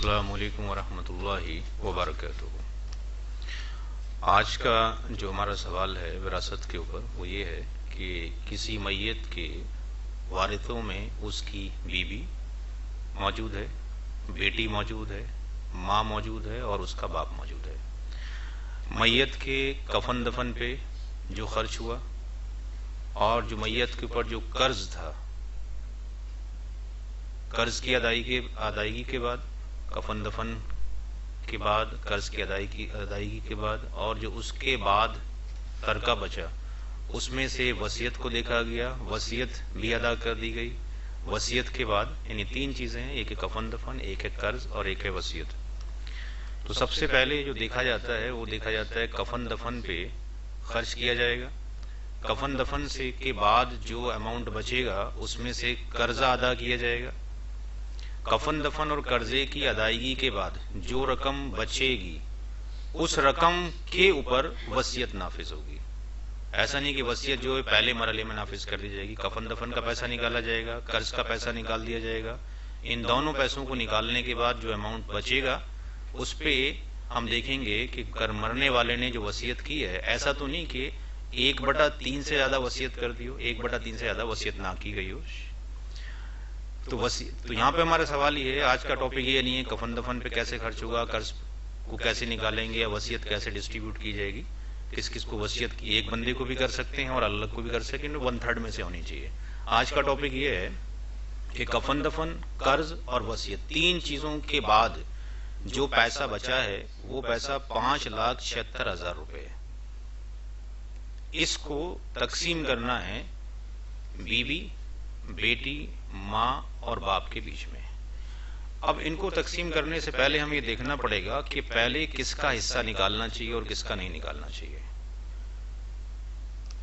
अस्सलामु अलैकुम वरहमतुल्लाहि वबरकातुहू। आज का जो हमारा सवाल है विरासत के ऊपर वो ये है कि किसी मैयत के वारिसों में उसकी बीवी मौजूद है, बेटी मौजूद है, माँ मौजूद है और उसका बाप मौजूद है। मैयत के कफन दफन पे जो खर्च हुआ और जो मैयत के ऊपर जो कर्ज था, कर्ज की अदायगी के बाद, कफन दफन के बाद, कर्ज की अदायगी के बाद और जो उसके बाद तरका बचा उसमें से वसीयत को देखा गया, वसीयत भी अदा कर दी गई। वसीयत के बाद यानी तीन चीजें हैं, एक है कफन दफन, एक है कर्ज और एक है वसीयत। तो सबसे पहले जो देखा जाता है वो देखा जाता है कफन दफन पे खर्च किया जाएगा। कफन दफन से के बाद जो अमाउंट बचेगा उसमें से कर्जा अदा किया जाएगा। कफन दफन और कर्जे की अदायगी के बाद जो रकम बचेगी उस रकम के ऊपर वसीयत नाफिज होगी। ऐसा नहीं कि वसीयत जो है पहले मरहले में नाफिज कर दी जाएगी, कफन दफन का पैसा निकाला जाएगा, कर्ज का पैसा निकाल दिया जाएगा। इन दोनों पैसों को निकालने के बाद जो अमाउंट बचेगा उस पे हम देखेंगे कि कर मरने वाले ने जो वसीयत की है, ऐसा तो नहीं कि 1/3 से ज्यादा वसीयत कर दी हो, 1/3 से ज्यादा वसीयत ना की गई हो। तो यहाँ पे हमारा सवाल ये है, आज का टॉपिक ये नहीं है कफन दफन पे कैसे खर्च होगा, कर्ज को कैसे निकालेंगे या वसीयत कैसे डिस्ट्रीब्यूट की जाएगी, किस किस को वसीयत की, एक बंदे को भी कर सकते हैं और अलग को भी कर सकते हैं, 1/3 में से होनी चाहिए। आज का टॉपिक ये है कि कफन दफन, कर्ज और वसीयत, तीन चीजों के बाद जो पैसा बचा है वो पैसा 5,76,000 रुपए है। इसको तकसीम करना है बीवी, बेटी, माँ और बाप के बीच में। अब इनको तकसीम करने से पहले हमें ये देखना पड़ेगा कि पहले किसका हिस्सा निकालना चाहिए और किसका नहीं निकालना चाहिए।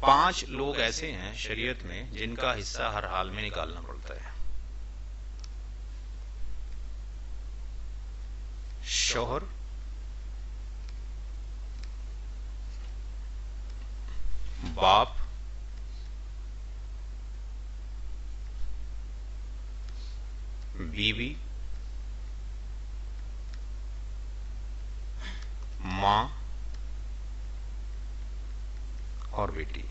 5 लोग ऐसे हैं शरीयत में जिनका हिस्सा हर हाल में निकालना पड़ता है। शौहर, बाप, बीवी, मां और बेटी।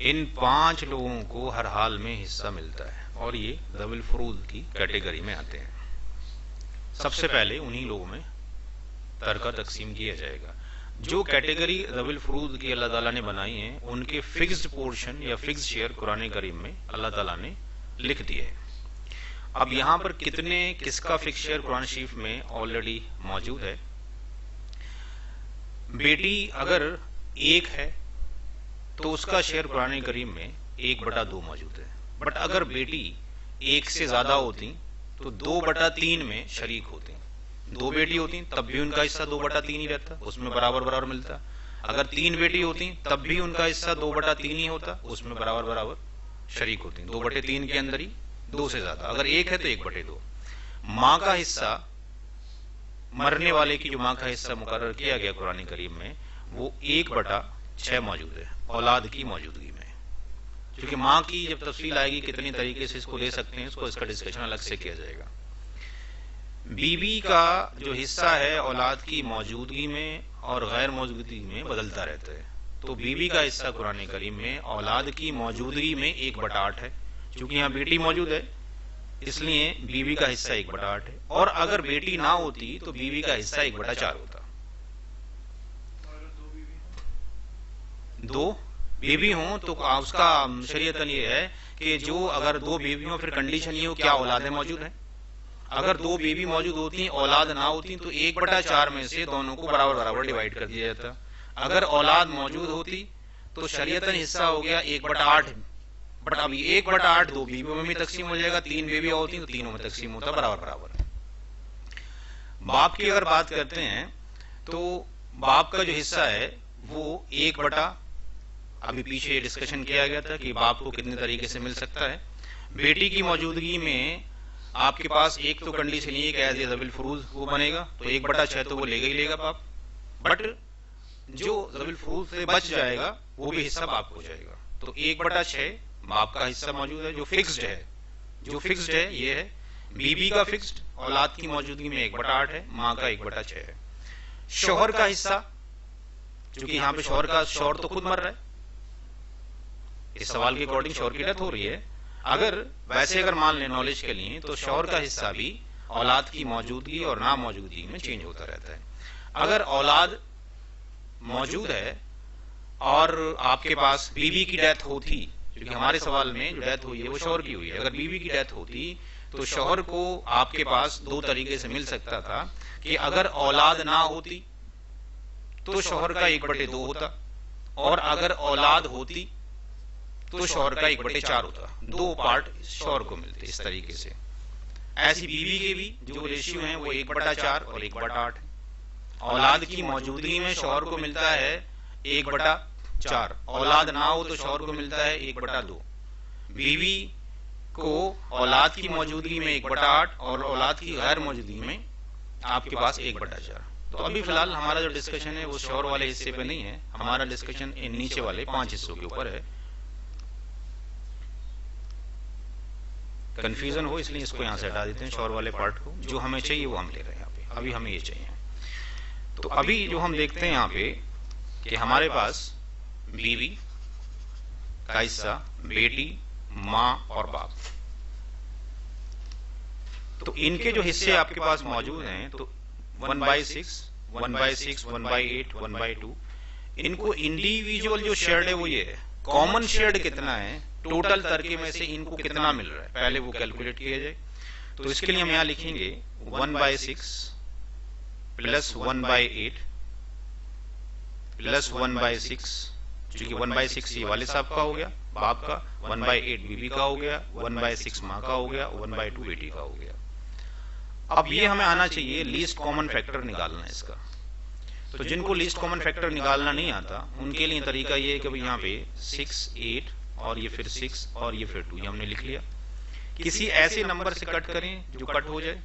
इन 5 लोगों को हर हाल में हिस्सा मिलता है और ये ज़वील फुरूद की कैटेगरी में आते हैं। सबसे पहले उन्हीं लोगों में तरका तकसीम किया जाएगा। जो कैटेगरी ज़वील फुरूद की अल्लाह ताला ने बनाई है उनके फिक्स्ड पोर्शन या फिक्स्ड शेयर कुरान करीम में अल्लाह ताला ने लिख दिए है। अब यहां पर कितने किसका फिक्स शेयर कुरान शरीफ में ऑलरेडी मौजूद है। बेटी अगर एक है तो उसका शेयर कुरान करीम में 1/2 मौजूद है। बट अगर बेटी एक से ज्यादा होती तो 2/3 में शरीक होती। 2 बेटी होती तब भी उनका हिस्सा 2/3 ही रहता, उसमें बराबर बराबर मिलता। अगर 3 बेटी होती तब भी उनका हिस्सा 2/3 ही होता, उसमें बराबर बराबर शरीक होती। 2/3 के अंदर ही 2 से ज्यादा। अगर एक है तो 1/2। माँ का हिस्सा, मरने वाले की जो माँ का हिस्सा मुकर्रर किया गया कुरान करीम में वो 1/6 मौजूद है औलाद की मौजूदगी में। क्योंकि माँ की जब तफसील आएगी कितनी तरीके से इसको ले सकते हैं इसको इसका डिस्कशन अलग से किया जाएगा। बीवी का जो हिस्सा है औलाद की मौजूदगी में और गैर मौजूदगी में बदलता रहता है। तो बीवी का हिस्सा कुरान करीम में औलाद की मौजूदगी में 1/8 है। क्योंकि यहाँ बेटी मौजूद है इसलिए बीवी का हिस्सा 1/8 है। और अगर बेटी ना होती तो बीवी का हिस्सा 1/4 होता। 2 बीवी हो तो उसका शरीयतन ये है कि जो अगर 2 बीवी हो फिर कंडीशन ये हो क्या औलादें मौजूद है। अगर 2 बीवी मौजूद होती औलाद ना होती तो 1/4 में से दोनों को बराबर बराबर डिवाइड कर दिया जाता। अगर औलाद मौजूद होती तो शरीयतन हिस्सा हो गया 1/8। बट अब 1/8 2 बीवियों में भी तकसीम हो जाएगा, 3 बीवियां होती तो तीनों में तकसीम होता बराबर बराबर। बाप की अगर बात करते हैं तो बाप का जो हिस्सा है वो 1/, अभी पीछे डिस्कशन किया गया था कि बाप को कितने तरीके से मिल सकता है। बेटी की मौजूदगी में आपके पास एक तो कंडीशन ये कि एज ए ज़वील फुरूज वो बनेगा तो 1/6 तो वो लेगा ही लेगा बाप। बट जो ज़वील फुरूज से बच जाएगा वो भी हिस्सा बाप को जाएगा। तो 1/6 बाप का हिस्सा मौजूद है जो फिक्स्ड है। जो फिक्स्ड है ये है बीबी का फिक्स्ड औलाद की मौजूदगी में 1/8 है, मां का 1/6 है। शौहर का हिस्सा, क्योंकि यहां पे शौहर तो खुद मर रहा है, इस सवाल के अकॉर्डिंग शौहर की डेथ हो रही है। अगर मान लें नॉलेज के लिए, तो शौहर का हिस्सा भी औलाद की मौजूदगी और ना मौजूदगी में चेंज होता रहता है। अगर औलाद मौजूद है और आपके पास बीबी की डेथ होती, क्योंकि हमारे सवाल में जो डेथ हुई है वो शौहर की हुई है, अगर बीबी की डेथ होती तो शौहर को आपके पास दो तरीके से मिल सकता था कि अगर औलाद ना होती तो शौहर का 1/2 होता, और अगर औलाद होती तो शौहर का 1/4 होता। 2 पार्ट शौहर को मिलते इस तरीके से। ऐसी बीवी के भी जो रेशियो हैं वो 1/4 और 1/8 है। औलाद की मौजूदगी में शौहर को मिलता है 1/4, औलाद ना हो तो शौहर को मिलता है 1/2। बीवी को औलाद की मौजूदगी में 1/8 और औलाद की गैर मौजूदगी में आपके पास 1/4। तो अभी फिलहाल हमारा जो डिस्कशन है वो शौहर वाले हिस्से पे नहीं है, हमारा डिस्कशन इन नीचे वाले 5 हिस्सों के ऊपर है। कंफ्यूजन हो इसलिए इसको यहां से हटा देते हैं, शौहर वाले पार्ट को। जो हमें चाहिए वो हम ले रहे हैं यहाँ पे, अभी हमें ये चाहिए। तो अभी जो हम देखते हैं यहाँ पे कि हमारे पास बीवी का हिस्सा, बेटी, मां और बाप, तो इनके जो हिस्से आपके पास मौजूद हैं, तो 1/6, 1/6, 1/8, 1/2, इनको इंडिविजुअल जो शेयर्ड है वो ये है। कॉमन शेयर्ड कितना है, टोटल तरके में से इनको कितना मिल रहा है, पहले वो कैलकुलेट किया जाए। तो इसके लिए हम यहां लिखेंगे 1/6 प्लस 1/8 प्लस 1/6, क्योंकि 1/6 ये वाले साहब का हो गया बाप का, 1/8 बीबी का हो गया, 1/6 मां का हो गया, 1/2 बेटी का हो गया। अब ये हमें आना चाहिए लीस्ट कॉमन फैक्टर निकालना है इसका। तो जिनको लीस्ट कॉमन फैक्टर निकालना नहीं आता उनके लिए तरीका ये है कि भाई यहाँ पे 6, 8 और ये फिर 6 और ये फिर 2, ये हमने लिख लिया। किसी ऐसे नंबर से कट करें जो कट हो जाए।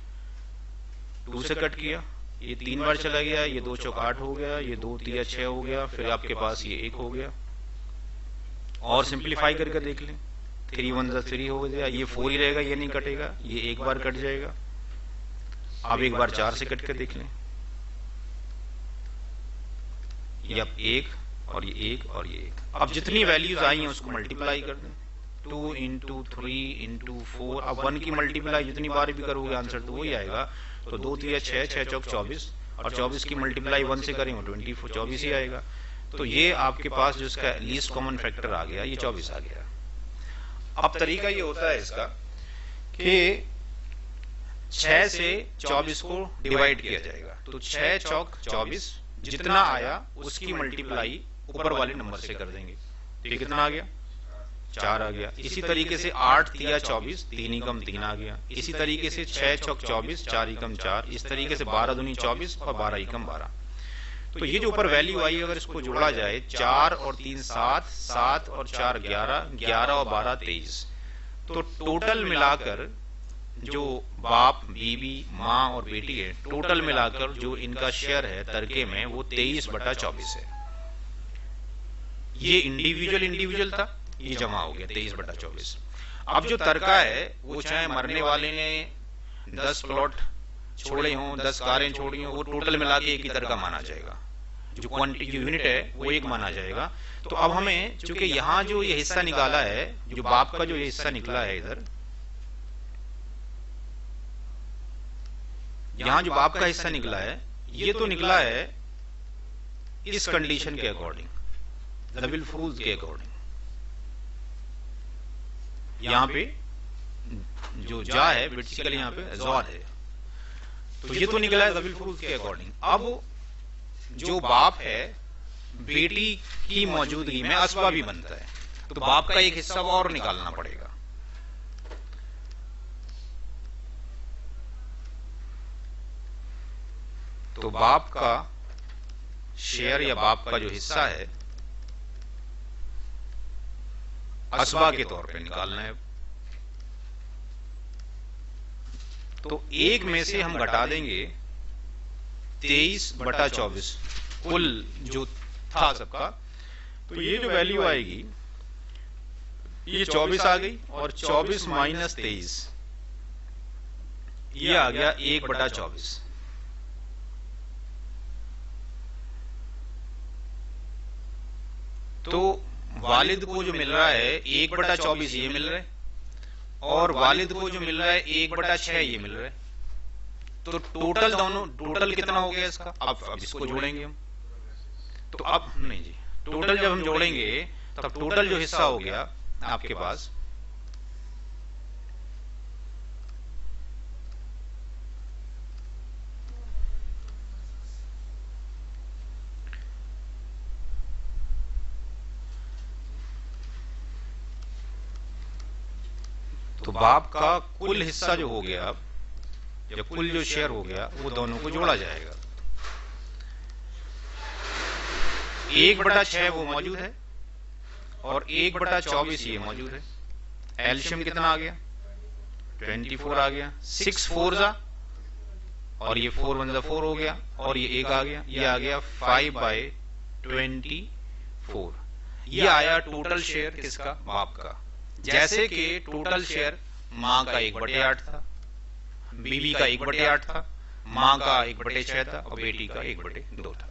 2 से कट किया, ये 3 बार चला गया, ये 2 चौक 8 हो गया, ये 2 3 6 हो गया, फिर आपके पास ये 1 हो गया। और सिंप्लीफाई करके देख लें, 3 1 3 हो गया, ये 4 ही रहेगा, ये नहीं कटेगा, ये एक बार कट जाएगा। अब एक बार 4 से कट कर देख लें, ये अब 1 और ये 1 और ये 1। अब जितनी वैल्यूज आई हैं उसको मल्टीप्लाई कर दें, 2 × 3 × 4। अब 1 की मल्टीप्लाई जितनी बार भी करोगे आंसर तो वही आएगा। तो 2 3 6, 6 चौक 24, और 24 की मल्टीप्लाई 1 से करेंगे 24, 24 ही आएगा। तो ये आपके पास जो इसका लीस्ट कॉमन फैक्टर आ गया, ये 24 आ गया। अब तरीका ये होता है इसका कि 6 से 24 को डिवाइड किया जाएगा। तो 6 चौक 24, जितना आया उसकी मल्टीप्लाई ऊपर वाले नंबर से कर देंगे। तो ये कितना आ गया, 4 आ गया। इसी तरीके से 8 3 24, 3 एकम 3 आ गया। इसी तरीके से 6 चौक 24, 4 एकम 4। इस तरीके से 12 दूनी 24 और 12 एकम 12। तो ये जो ऊपर वैल्यू आई अगर इसको जोड़ा जाए, 4 और 3 7, 7 और 4 11, 11 और 12 23। तो टोटल मिलाकर जो बाप, बीबी, मां और बेटी है, टोटल मिलाकर जो इनका शेयर है तरके में वो 23/24 है। ये इंडिविजुअल था, ये जमा हो गया 23/24। अब जो तरका है वो चाहे मरने वाले ने 10 प्लॉट छोड़े हों, 10 कारें छोड़ी हों, वो टोटल मिला के एक ही तरका माना जाएगा। जो क्वांटिटी यूनिट है वो एक माना जाएगा। तो अब हमें चूंकि यहाँ जो ये हिस्सा निकाला है, जो बाप का जो ये हिस्सा निकला है, इधर यहां जो बाप का हिस्सा निकला है, ये तो निकला है इस कंडीशन के अकॉर्डिंग, ज़बिल फरूज के अकॉर्डिंग। यहां पे जो जा है बेसिकली यहां पे ज़ौद है, तो ये तो निकला है ज़बिल फरूज के अकॉर्डिंग। अब जो बाप है, बेटी की मौजूदगी में असबा भी बनता है, तो बाप का एक हिस्सा और निकालना पड़ेगा। तो बाप का शेयर या बाप का जो हिस्सा है असबा के तौर पे निकालना है। तो 1 में से हम घटा देंगे 23/24 कुल जो था सबका। तो ये जो वैल्यू आएगी ये 24 आ गई, और 24 - 23 ये आ गया 1/24। तो वालिद को जो मिल रहा है 1/24 ये मिल रहा है, और वालिद को जो मिल रहा है 1/6 ये मिल रहा है। तो टोटल दोनों, टोटल कितना हो गया इसका? अब इसको जोड़ेंगे हम। तो अब नहीं जी, टोटल जब हम जोड़ेंगे तब टोटल जो हिस्सा हो गया आपके पास, तो बाप का कुल हिस्सा जो हो गया, या कुल जो शेयर हो गया, वो दोनों को जोड़ा जाएगा। 1/6 वो मौजूद है और 1/24 ये मौजूद है। एलसीएम कितना आ गया? 24 आ गया। 6 4 जा, और ये 4 1 जा 4 हो गया, और ये 1 आ गया, ये आ गया 5/24। ये आया टोटल शेयर किसका? बाप का। जैसे कि टोटल शेयर माँ का 1/8 था, बीबी का 1/8 था, माँ का 1/6 था, और बेटी का 1/2 था।